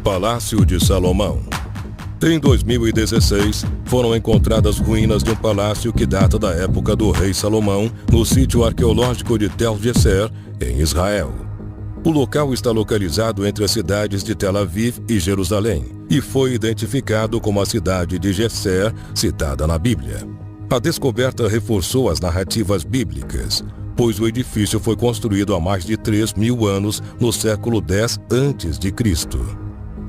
Palácio de Salomão. Em 2016, foram encontradas ruínas de um palácio que data da época do rei Salomão, no sítio arqueológico de Tel Gesser, em Israel. O local está localizado entre as cidades de Tel Aviv e Jerusalém, e foi identificado como a cidade de Gesser, citada na Bíblia. A descoberta reforçou as narrativas bíblicas, pois o edifício foi construído há mais de 3.000 anos, no século X a.C.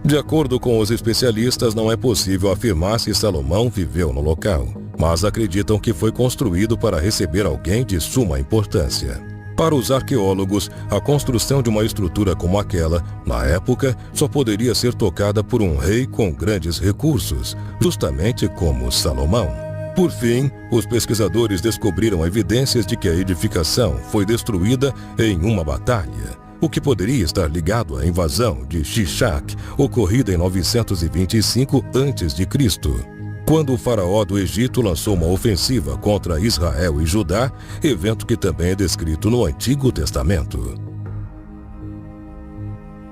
De acordo com os especialistas, não é possível afirmar se Salomão viveu no local, mas acreditam que foi construído para receber alguém de suma importância. Para os arqueólogos, a construção de uma estrutura como aquela, na época, só poderia ser tocada por um rei com grandes recursos, justamente como Salomão. Por fim, os pesquisadores descobriram evidências de que a edificação foi destruída em uma batalha, o que poderia estar ligado à invasão de Shishak, ocorrida em 925 a.C., quando o faraó do Egito lançou uma ofensiva contra Israel e Judá, evento que também é descrito no Antigo Testamento.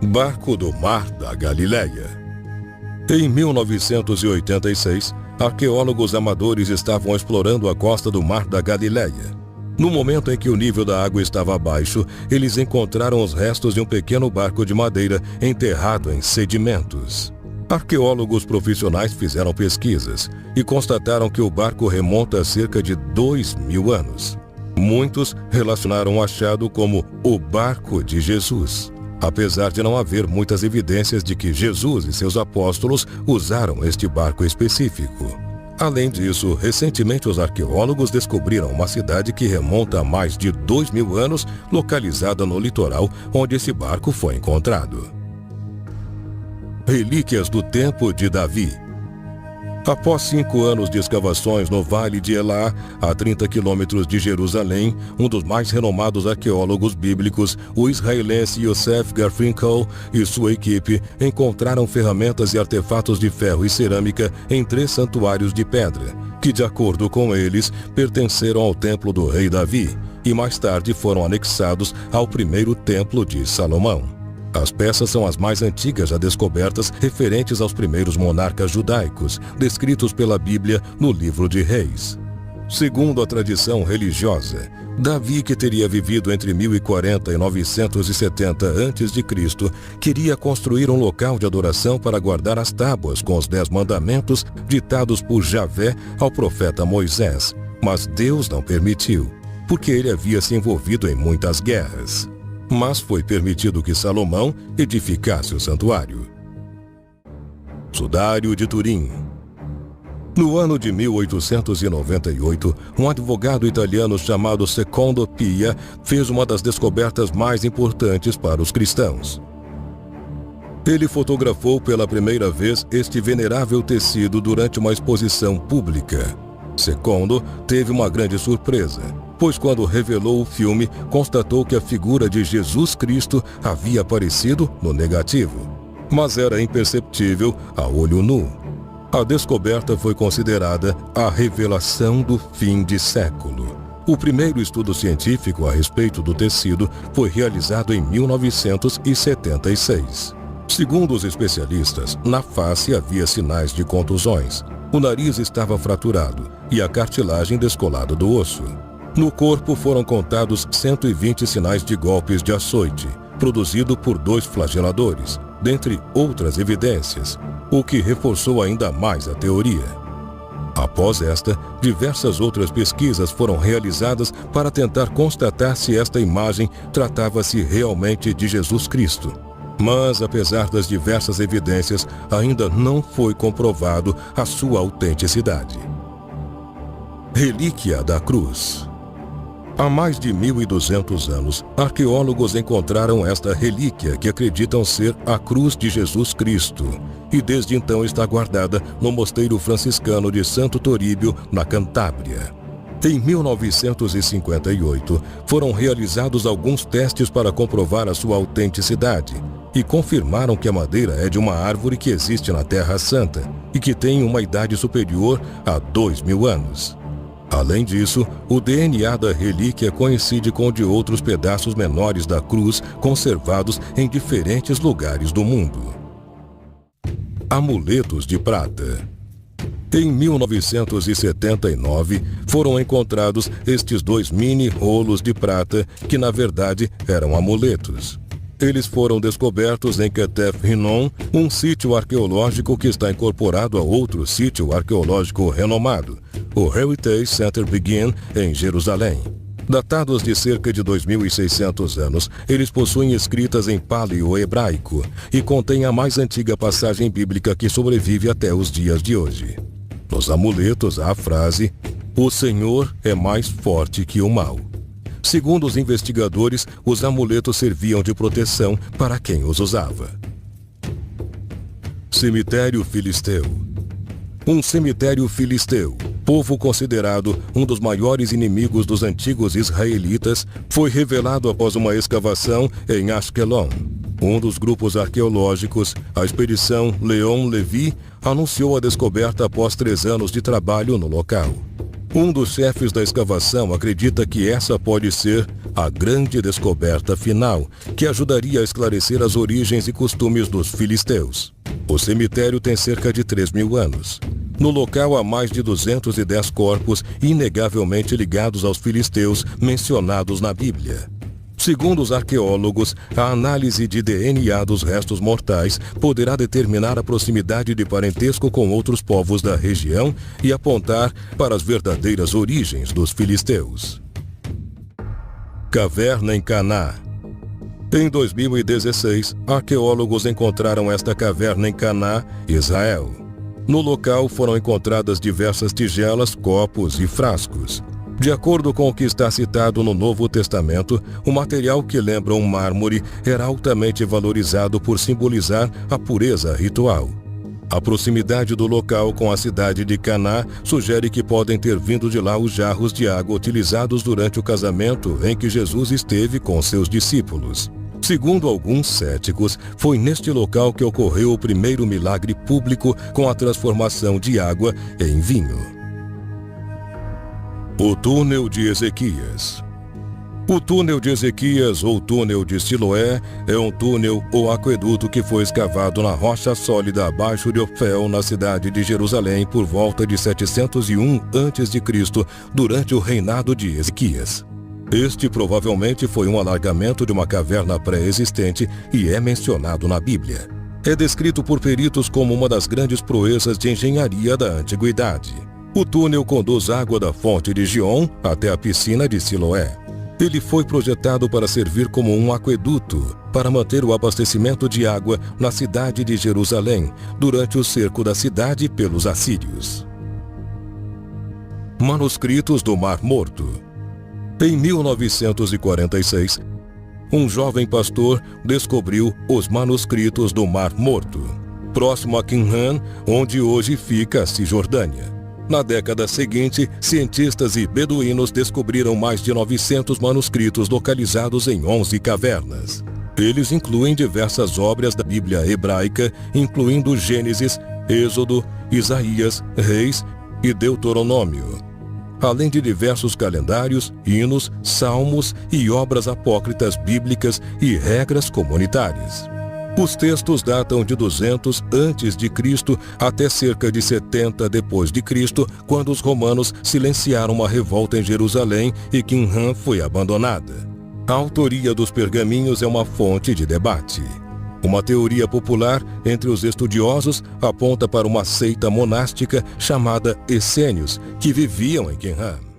Barco do Mar da Galileia. Em 1986, arqueólogos amadores estavam explorando a costa do Mar da Galileia. No momento em que o nível da água estava baixo, eles encontraram os restos de um pequeno barco de madeira enterrado em sedimentos. Arqueólogos profissionais fizeram pesquisas e constataram que o barco remonta a cerca de 2.000 anos. Muitos relacionaram o achado como o barco de Jesus, apesar de não haver muitas evidências de que Jesus e seus apóstolos usaram este barco específico. Além disso, recentemente os arqueólogos descobriram uma cidade que remonta a mais de 2.000 anos, localizada no litoral onde esse barco foi encontrado. Relíquias do Tempo de Davi. Após 5 anos de escavações no Vale de Elá, a 30 quilômetros de Jerusalém, um dos mais renomados arqueólogos bíblicos, o israelense Yosef Garfinkel e sua equipe, encontraram ferramentas e artefatos de ferro e cerâmica em 3 santuários de pedra, que, de acordo com eles, pertenceram ao templo do rei Davi e mais tarde foram anexados ao primeiro templo de Salomão. As peças são as mais antigas já descobertas referentes aos primeiros monarcas judaicos, descritos pela Bíblia no livro de Reis. Segundo a tradição religiosa, Davi, que teria vivido entre 1040 e 970 a.C., queria construir um local de adoração para guardar as tábuas com os 10 mandamentos ditados por Javé ao profeta Moisés, mas Deus não permitiu, porque ele havia se envolvido em muitas guerras. Mas foi permitido que Salomão edificasse o santuário. Sudário de Turim. No ano de 1898, um advogado italiano chamado Secondo Pia fez uma das descobertas mais importantes para os cristãos. Ele fotografou pela primeira vez este venerável tecido durante uma exposição pública. Secondo teve uma grande surpresa, pois quando revelou o filme, constatou que a figura de Jesus Cristo havia aparecido no negativo, mas era imperceptível a olho nu. A descoberta foi considerada a revelação do fim de século. O primeiro estudo científico a respeito do tecido foi realizado em 1976. Segundo os especialistas, na face havia sinais de contusões. O nariz estava fraturado e a cartilagem descolada do osso. No corpo foram contados 120 sinais de golpes de açoite, produzido por 2 flageladores, dentre outras evidências, o que reforçou ainda mais a teoria. Após esta, diversas outras pesquisas foram realizadas para tentar constatar se esta imagem tratava-se realmente de Jesus Cristo. Mas, apesar das diversas evidências, ainda não foi comprovado a sua autenticidade. Relíquia da Cruz. Há mais de 1.200 anos, arqueólogos encontraram esta relíquia que acreditam ser a cruz de Jesus Cristo, e desde então está guardada no mosteiro franciscano de Santo Toríbio, na Cantábria. Em 1958, foram realizados alguns testes para comprovar a sua autenticidade e confirmaram que a madeira é de uma árvore que existe na Terra Santa e que tem uma idade superior a 2.000 anos. Além disso, o DNA da relíquia coincide com o de outros pedaços menores da cruz conservados em diferentes lugares do mundo. Amuletos de prata. Em 1979, foram encontrados estes 2 mini rolos de prata que, na verdade, eram amuletos. Eles foram descobertos em Ketef Hinnom, um sítio arqueológico que está incorporado a outro sítio arqueológico renomado, o Heritage Center Begin, em Jerusalém. Datados de cerca de 2.600 anos, eles possuem escritas em paleo-hebraico e contêm a mais antiga passagem bíblica que sobrevive até os dias de hoje. Nos amuletos há a frase: "O Senhor é mais forte que o mal". Segundo os investigadores, os amuletos serviam de proteção para quem os usava. Cemitério Filisteu. Um cemitério filisteu, povo considerado um dos maiores inimigos dos antigos israelitas, foi revelado após uma escavação em Ashkelon. Um dos grupos arqueológicos, a expedição Leon Levi, anunciou a descoberta após 3 anos de trabalho no local. Um dos chefes da escavação acredita que essa pode ser a grande descoberta final, que ajudaria a esclarecer as origens e costumes dos filisteus. O cemitério tem cerca de 3.000 anos. No local há mais de 210 corpos inegavelmente ligados aos filisteus mencionados na Bíblia. Segundo os arqueólogos, a análise de DNA dos restos mortais poderá determinar a proximidade de parentesco com outros povos da região e apontar para as verdadeiras origens dos filisteus. Caverna em Caná. Em 2016, arqueólogos encontraram esta caverna em Caná, Israel. No local foram encontradas diversas tigelas, copos e frascos. De acordo com o que está citado no Novo Testamento, o material que lembra um mármore era altamente valorizado por simbolizar a pureza ritual. A proximidade do local com a cidade de Caná sugere que podem ter vindo de lá os jarros de água utilizados durante o casamento em que Jesus esteve com seus discípulos. Segundo alguns céticos, foi neste local que ocorreu o primeiro milagre público com a transformação de água em vinho. O túnel de Ezequias. O túnel de Ezequias, ou túnel de Siloé, é um túnel ou aqueduto que foi escavado na rocha sólida abaixo de Ofel, na cidade de Jerusalém, por volta de 701 a.C., durante o reinado de Ezequias. Este provavelmente foi um alargamento de uma caverna pré-existente e é mencionado na Bíblia. É descrito por peritos como uma das grandes proezas de engenharia da antiguidade. O túnel conduz água da fonte de Gion até a piscina de Siloé. Ele foi projetado para servir como um aqueduto para manter o abastecimento de água na cidade de Jerusalém durante o cerco da cidade pelos assírios. Manuscritos do Mar Morto. Em 1946, um jovem pastor descobriu os manuscritos do Mar Morto, próximo a Qumran, onde hoje fica a Cisjordânia. Na década seguinte, cientistas e beduínos descobriram mais de 900 manuscritos localizados em 11 cavernas. Eles incluem diversas obras da Bíblia hebraica, incluindo Gênesis, Êxodo, Isaías, Reis e Deuteronômio, além de diversos calendários, hinos, salmos e obras apócritas bíblicas e regras comunitárias. Os textos datam de 200 a.C. até cerca de 70 d.C., quando os romanos silenciaram uma revolta em Jerusalém e Qumran foi abandonada. A autoria dos pergaminhos é uma fonte de debate. Uma teoria popular entre os estudiosos aponta para uma seita monástica chamada Essênios, que viviam em Qumran.